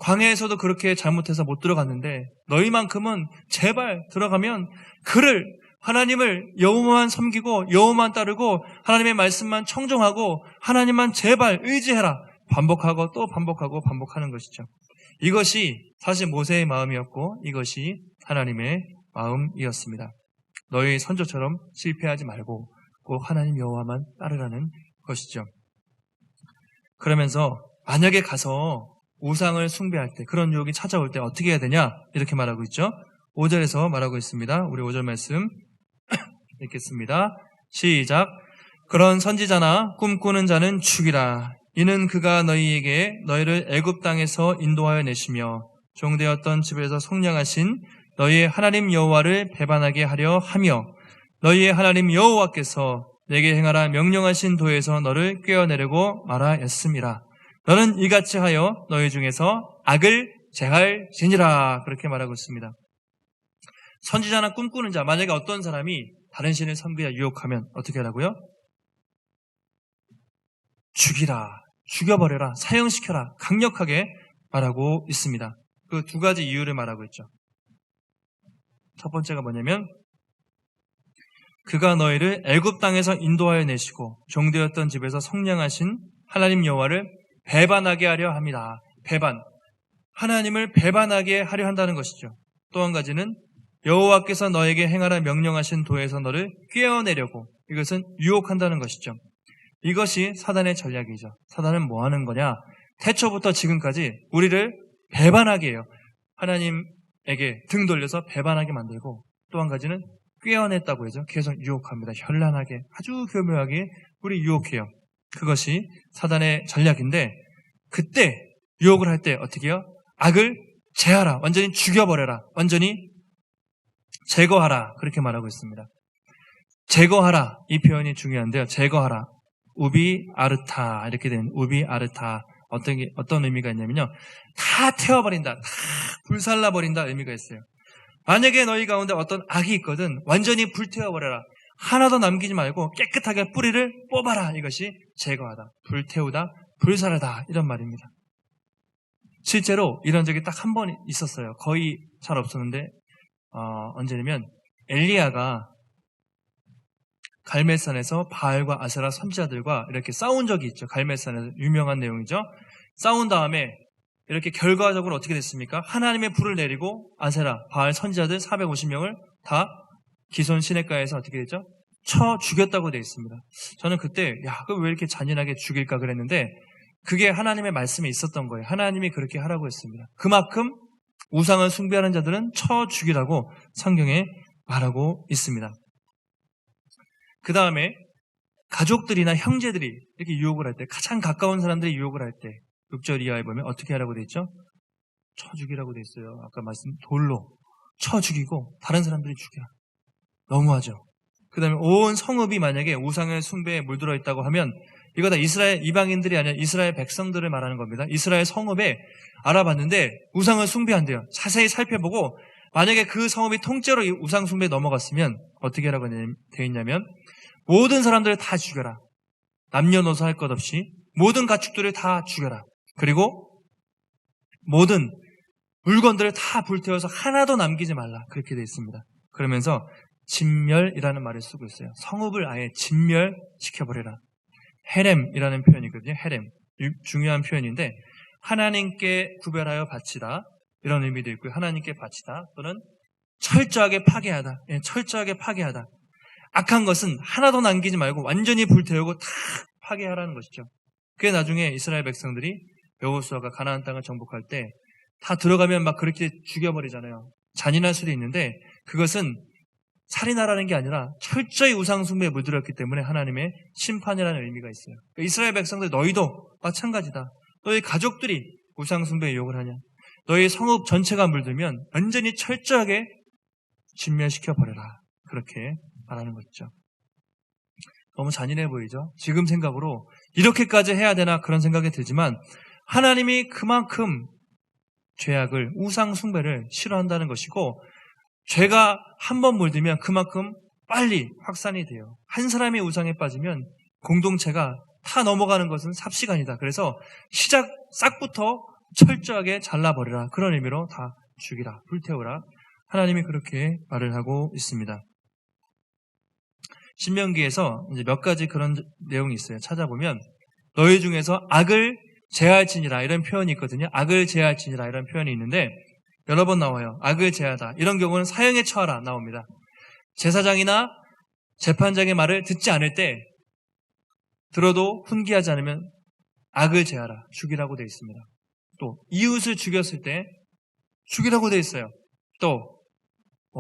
S1: 광야에서도 그렇게 잘못해서 못 들어갔는데 너희만큼은 제발 들어가면 그를 하나님을 여호와만 섬기고 여호와만 따르고 하나님의 말씀만 청종하고 하나님만 제발 의지해라. 반복하고 또 반복하고 반복하는 것이죠. 이것이 사실 모세의 마음이었고 이것이 하나님의 마음이었습니다. 너희 선조처럼 실패하지 말고 꼭 하나님 여호와만 따르라는 것이죠. 그러면서 만약에 가서 우상을 숭배할 때 그런 유혹이 찾아올 때 어떻게 해야 되냐 이렇게 말하고 있죠. 5절에서 말하고 있습니다. 우리 5절 말씀 읽겠습니다. 시작. 그런 선지자나 꿈꾸는 자는 죽이라. 이는 그가 너희에게 너희를 애굽 땅에서 인도하여 내시며 종되었던 집에서 속량하신 너희의 하나님 여호와를 배반하게 하려 하며 너희의 하나님 여호와께서 내게 행하라 명령하신 도에서 너를 꿰어내려고 말하였음이라. 너는 이같이 하여 너희 중에서 악을 제할지니라. 그렇게 말하고 있습니다. 선지자나 꿈꾸는 자, 만약에 어떤 사람이 다른 신을 섬기자 유혹하면 어떻게 하라고요? 죽이라, 죽여버려라, 사형시켜라 강력하게 말하고 있습니다. 그 두 가지 이유를 말하고 있죠. 첫 번째가 뭐냐면 그가 너희를 애굽 땅에서 인도하여 내시고 종되었던 집에서 속량하신 하나님 여호와를 배반하게 하려 합니다. 배반, 하나님을 배반하게 하려 한다는 것이죠. 또 한 가지는 여호와께서 너에게 행하라 명령하신 도에서 너를 꿰어내려고, 이것은 유혹한다는 것이죠. 이것이 사단의 전략이죠. 사단은 뭐 하는 거냐? 태초부터 지금까지 우리를 배반하게 해요. 하나님에게 등 돌려서 배반하게 만들고, 또 한 가지는 꿰어냈다고 해서 계속 유혹합니다. 현란하게, 아주 교묘하게 우리 유혹해요. 그것이 사단의 전략인데, 그때 유혹을 할 때 어떻게 해요? 악을 제하라, 완전히 죽여버려라, 완전히 제거하라, 그렇게 말하고 있습니다. 제거하라, 이 표현이 중요한데요. 제거하라, 우비 아르타, 이렇게 된 우비 아르타, 어떤 의미가 있냐면요, 다 태워버린다, 다 불살라버린다 의미가 있어요. 만약에 너희 가운데 어떤 악이 있거든 완전히 불태워버려라, 하나도 남기지 말고 깨끗하게 뿌리를 뽑아라, 이것이 제거하다, 불태우다, 불살하다, 이런 말입니다. 실제로 이런 적이 딱 한 번 있었어요. 거의 잘 없었는데 언제냐면 엘리야가 갈멜산에서 바알과 아세라 선지자들과 이렇게 싸운 적이 있죠. 갈멜산에서 유명한 내용이죠. 싸운 다음에 이렇게 결과적으로 어떻게 됐습니까? 하나님의 불을 내리고 아세라, 바알 선지자들 450명을 다 기손 시냇가에서 어떻게 됐죠? 쳐 죽였다고 되어 있습니다. 저는 그때 그걸 왜 이렇게 잔인하게 죽일까 그랬는데 그게 하나님의 말씀에 있었던 거예요. 하나님이 그렇게 하라고 했습니다. 그만큼 우상을 숭배하는 자들은 쳐 죽이라고 성경에 말하고 있습니다. 그 다음에 가족들이나 형제들이 이렇게 유혹을 할 때, 가장 가까운 사람들이 유혹을 할 때 6절 이하에 보면 어떻게 하라고 되어 있죠? 쳐 죽이라고 되어 있어요. 아까 말씀 돌로 쳐 죽이고 다른 사람들이 죽여. 너무하죠. 그 다음에 온 성읍이 만약에 우상의 숭배에 물들어 있다고 하면 이거 다 이스라엘 이방인들이 아니라 이스라엘 백성들을 말하는 겁니다. 이스라엘 성읍에 알아봤는데 우상을 숭배한대요. 자세히 살펴보고 만약에 그 성읍이 통째로 우상 숭배에 넘어갔으면 어떻게 하라고 되어 있냐면 모든 사람들을 다 죽여라. 남녀노소 할 것 없이 모든 가축들을 다 죽여라. 그리고 모든 물건들을 다 불태워서 하나도 남기지 말라. 그렇게 되어 있습니다. 그러면서 진멸이라는 말을 쓰고 있어요. 성읍을 아예 진멸시켜버려라. 헤렘이라는 표현이거든요. 헤렘. 중요한 표현인데 하나님께 구별하여 바치다, 이런 의미도 있고요. 하나님께 바치다 또는 철저하게 파괴하다. 철저하게 파괴하다. 악한 것은 하나도 남기지 말고 완전히 불태우고 다 파괴하라는 것이죠. 그게 나중에 이스라엘 백성들이 여호수아가 가나안 땅을 정복할 때 다 들어가면 막 그렇게 죽여버리잖아요. 잔인할 수도 있는데 그것은 살인하라는 게 아니라 철저히 우상 숭배에 물들었기 때문에 하나님의 심판이라는 의미가 있어요. 그러니까 이스라엘 백성들, 너희도 마찬가지다. 너희 가족들이 우상 숭배에 유혹을 하냐? 너희 성읍 전체가 물들면 완전히 철저하게 진멸시켜버려라. 그렇게 말하는 것이죠. 너무 잔인해 보이죠? 지금 생각으로 이렇게까지 해야 되나 그런 생각이 들지만 하나님이 그만큼 죄악을, 우상 숭배를 싫어한다는 것이고 죄가 한 번 물들면 그만큼 빨리 확산이 돼요. 한 사람이 우상에 빠지면 공동체가 다 넘어가는 것은 삽시간이다. 그래서 싹부터 철저하게 잘라버리라. 그런 의미로 다 죽이라, 불태우라. 하나님이 그렇게 말을 하고 있습니다. 신명기에서 이제 몇 가지 그런 내용이 있어요. 찾아보면 너희 중에서 악을 제할지니라 이런 표현이 있거든요. 악을 제할지니라 이런 표현이 있는데 여러 번 나와요. 악을 제하다. 이런 경우는 사형에 처하라 나옵니다. 제사장이나 재판장의 말을 듣지 않을 때 들어도 훈계하지 않으면 악을 제하라. 죽이라고 되어 있습니다. 또 이웃을 죽였을 때 죽이라고 되어 있어요. 또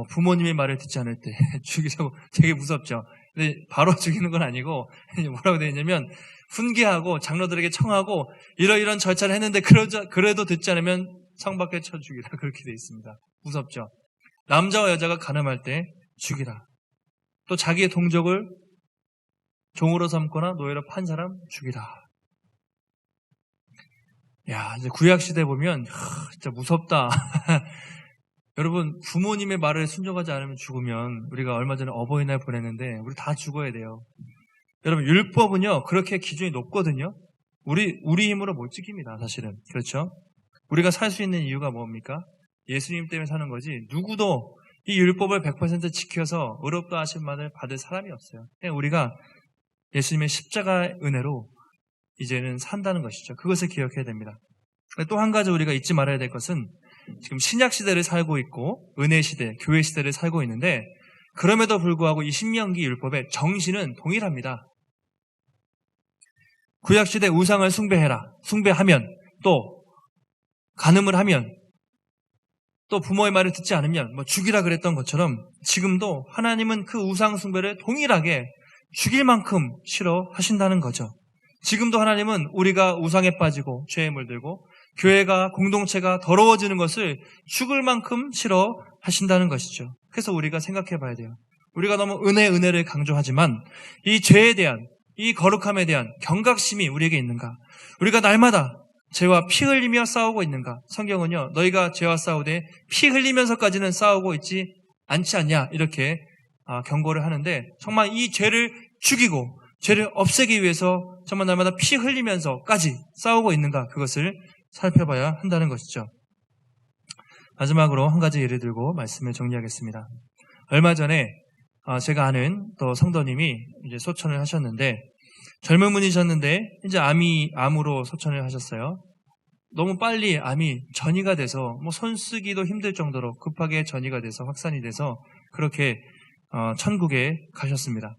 S1: 부모님의 말을 듣지 않을 때 죽이라고. 되게 무섭죠. 근데 바로 죽이는 건 아니고 뭐라고 되어 있냐면 훈계하고 장로들에게 청하고 이러이런 절차를 했는데 그래도 듣지 않으면 성 밖에 쳐 죽이라. 그렇게 되어 있습니다. 무섭죠. 남자와 여자가 간음할 때 죽이라. 또 자기의 동족을 종으로 삼거나 노예로 판 사람 죽이라. 야, 이제 구약시대 보면 진짜 무섭다. 여러분, 부모님의 말을 순종하지 않으면 죽으면, 우리가 얼마 전에 어버이날 보냈는데 우리 다 죽어야 돼요. 여러분, 율법은요 그렇게 기준이 높거든요. 우리 힘으로 못 지킵니다. 사실은. 그렇죠? 우리가 살 수 있는 이유가 뭡니까? 예수님 때문에 사는 거지 누구도 이 율법을 100% 지켜서 의롭다 하심만을 받을 사람이 없어요. 그냥 우리가 예수님의 십자가의 은혜로 이제는 산다는 것이죠. 그것을 기억해야 됩니다. 또 한 가지 우리가 잊지 말아야 될 것은 지금 신약 시대를 살고 있고 은혜 시대, 교회 시대를 살고 있는데 그럼에도 불구하고 이 신명기 율법의 정신은 동일합니다. 구약 시대 우상을 숭배하면 또 간음을 하면 또 부모의 말을 듣지 않으면 죽이라 그랬던 것처럼 지금도 하나님은 그 우상 숭배를 동일하게 죽일 만큼 싫어하신다는 거죠. 지금도 하나님은 우리가 우상에 빠지고 죄에 물들고 교회가 공동체가 더러워지는 것을 죽을 만큼 싫어하신다는 것이죠. 그래서 우리가 생각해 봐야 돼요. 우리가 너무 은혜를 강조하지만 이 죄에 대한, 이 거룩함에 대한 경각심이 우리에게 있는가? 우리가 날마다 죄와 피 흘리며 싸우고 있는가? 성경은요, 너희가 죄와 싸우되 피 흘리면서까지는 싸우고 있지 않지 않냐? 이렇게 경고를 하는데 정말 이 죄를 죽이고 죄를 없애기 위해서 정말 날마다 피 흘리면서까지 싸우고 있는가? 그것을 살펴봐야 한다는 것이죠. 마지막으로 한 가지 예를 들고 말씀을 정리하겠습니다. 얼마 전에 제가 아는 또 성도님이 이제 소천을 하셨는데 젊은 분이셨는데 이제 암으로 소천을 하셨어요. 너무 빨리 암이 전이가 돼서 손 쓰기도 힘들 정도로 급하게 전이가 돼서 확산이 돼서 그렇게 천국에 가셨습니다.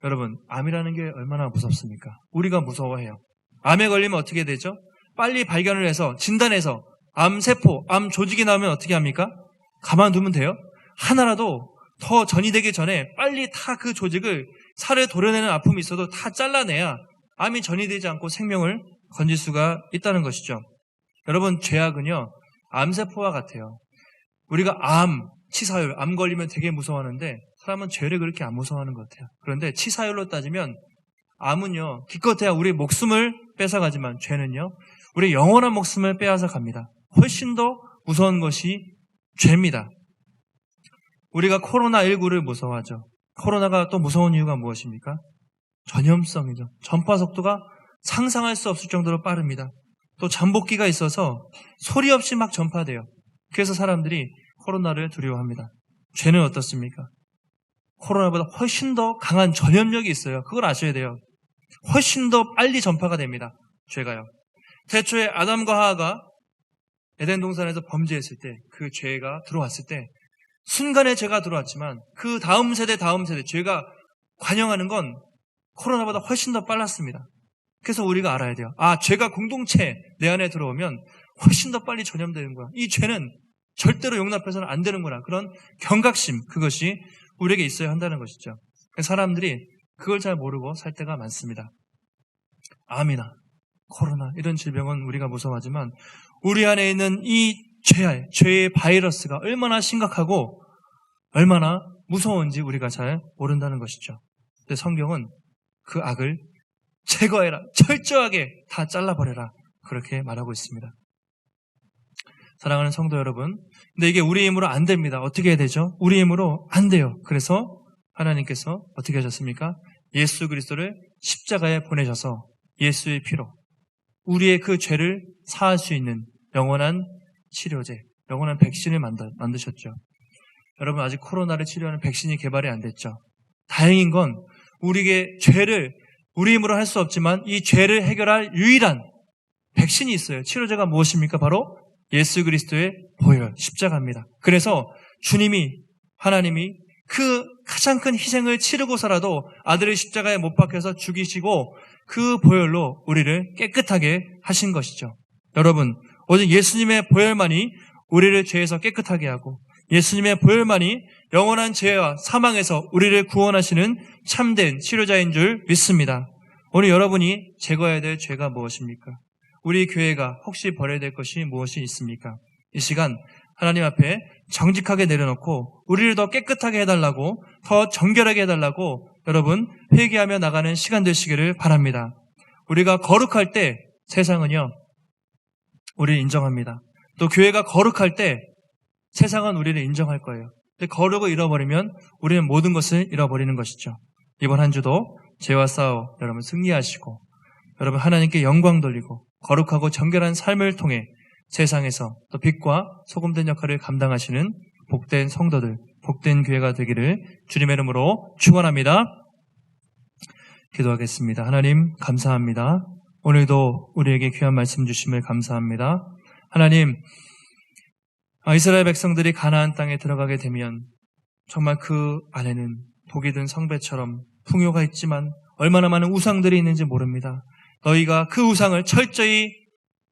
S1: 여러분, 암이라는 게 얼마나 무섭습니까? 우리가 무서워해요. 암에 걸리면 어떻게 되죠? 빨리 발견을 해서 진단해서 암세포, 암 조직이 나오면 어떻게 합니까? 가만두면 돼요? 하나라도 더 전이 되기 전에 빨리 다 그 조직을 살을 도려내는 아픔이 있어도 다 잘라내야 암이 전이 되지 않고 생명을 건질 수가 있다는 것이죠. 여러분, 죄악은요 암세포와 같아요. 우리가 치사율, 암 걸리면 되게 무서워하는데 사람은 죄를 그렇게 안 무서워하는 것 같아요. 그런데 치사율로 따지면 암은요 기껏해야 우리 목숨을 뺏어가지만 죄는요 우리 영원한 목숨을 빼앗아 갑니다. 훨씬 더 무서운 것이 죄입니다. 우리가 코로나19를 무서워하죠. 코로나가 또 무서운 이유가 무엇입니까? 전염성이죠. 전파 속도가 상상할 수 없을 정도로 빠릅니다. 또 잠복기가 있어서 소리 없이 막 전파돼요. 그래서 사람들이 코로나를 두려워합니다. 죄는 어떻습니까? 코로나보다 훨씬 더 강한 전염력이 있어요. 그걸 아셔야 돼요. 훨씬 더 빨리 전파가 됩니다. 죄가요. 태초에 아담과 하와가 에덴 동산에서 범죄했을 때, 그 죄가 들어왔을 때 순간에 죄가 들어왔지만 그 다음 세대 죄가 관영하는 건 코로나보다 훨씬 더 빨랐습니다. 그래서 우리가 알아야 돼요. 죄가 공동체 내 안에 들어오면 훨씬 더 빨리 전염되는 거야. 이 죄는 절대로 용납해서는 안 되는구나. 그런 경각심, 그것이 우리에게 있어야 한다는 것이죠. 사람들이 그걸 잘 모르고 살 때가 많습니다. 암이나 코로나 이런 질병은 우리가 무서워하지만 우리 안에 있는 이 죄의 바이러스가 얼마나 심각하고 얼마나 무서운지 우리가 잘 모른다는 것이죠. 근데 성경은 그 악을 제거해라, 철저하게 다 잘라버려라, 그렇게 말하고 있습니다. 사랑하는 성도 여러분, 근데 이게 우리 힘으로 안 됩니다. 어떻게 해야 되죠? 우리 힘으로 안 돼요. 그래서 하나님께서 어떻게 하셨습니까? 예수 그리스도를 십자가에 보내셔서 예수의 피로 우리의 그 죄를 사할 수 있는 영원한 치료제, 영원한 백신을 만드셨죠. 여러분, 아직 코로나를 치료하는 백신이 개발이 안 됐죠. 다행인 건 우리에게 죄를 우리 힘으로 할 수 없지만 이 죄를 해결할 유일한 백신이 있어요. 치료제가 무엇입니까? 바로 예수 그리스도의 보혈, 십자가입니다. 그래서 하나님이 그 가장 큰 희생을 치르고서라도 아들의 십자가에 못 박혀서 죽이시고 그 보혈로 우리를 깨끗하게 하신 것이죠. 여러분, 오직 예수님의 보혈만이 우리를 죄에서 깨끗하게 하고 예수님의 보혈만이 영원한 죄와 사망에서 우리를 구원하시는 참된 치료자인 줄 믿습니다. 오늘 여러분이 제거해야 될 죄가 무엇입니까? 우리 교회가 혹시 버려야 될 것이 무엇이 있습니까? 이 시간 하나님 앞에 정직하게 내려놓고 우리를 더 깨끗하게 해달라고, 더 정결하게 해달라고 여러분 회개하며 나가는 시간 되시기를 바랍니다. 우리가 거룩할 때 세상은요 우리를 인정합니다. 또 교회가 거룩할 때 세상은 우리를 인정할 거예요. 근데 거룩을 잃어버리면 우리는 모든 것을 잃어버리는 것이죠. 이번 한 주도 죄와 싸워 여러분 승리하시고 여러분 하나님께 영광 돌리고 거룩하고 정결한 삶을 통해 세상에서 또 빛과 소금된 역할을 감당하시는 복된 성도들, 복된 교회가 되기를 주님의 이름으로 축원합니다. 기도하겠습니다. 하나님 감사합니다. 오늘도 우리에게 귀한 말씀 주심을 감사합니다. 하나님, 이스라엘 백성들이 가나안 땅에 들어가게 되면 정말 그 안에는 독이 든 성배처럼 풍요가 있지만 얼마나 많은 우상들이 있는지 모릅니다. 너희가 그 우상을 철저히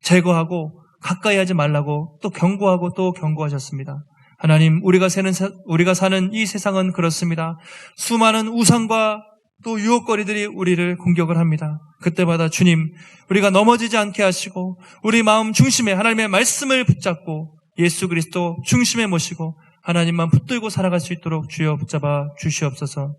S1: 제거하고 가까이 하지 말라고 또 경고하고 또 경고하셨습니다. 하나님, 우리가 사는 이 세상은 그렇습니다. 수많은 우상과 또 유혹거리들이 우리를 공격을 합니다. 그때마다 주님, 우리가 넘어지지 않게 하시고 우리 마음 중심에 하나님의 말씀을 붙잡고 예수 그리스도 중심에 모시고 하나님만 붙들고 살아갈 수 있도록 주여 붙잡아 주시옵소서.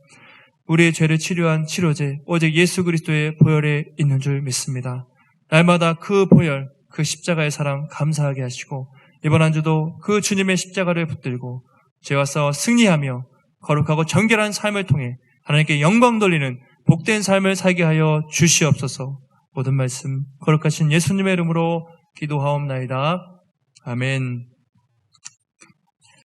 S1: 우리의 죄를 치료한 치료제 오직 예수 그리스도의 보혈에 있는 줄 믿습니다. 날마다 그 보혈, 그 십자가의 사랑 감사하게 하시고 이번 한 주도 그 주님의 십자가를 붙들고 죄와 싸워 승리하며 거룩하고 정결한 삶을 통해 하나님께 영광 돌리는 복된 삶을 살게 하여 주시옵소서. 모든 말씀 거룩하신 예수님의 이름으로 기도하옵나이다. 아멘.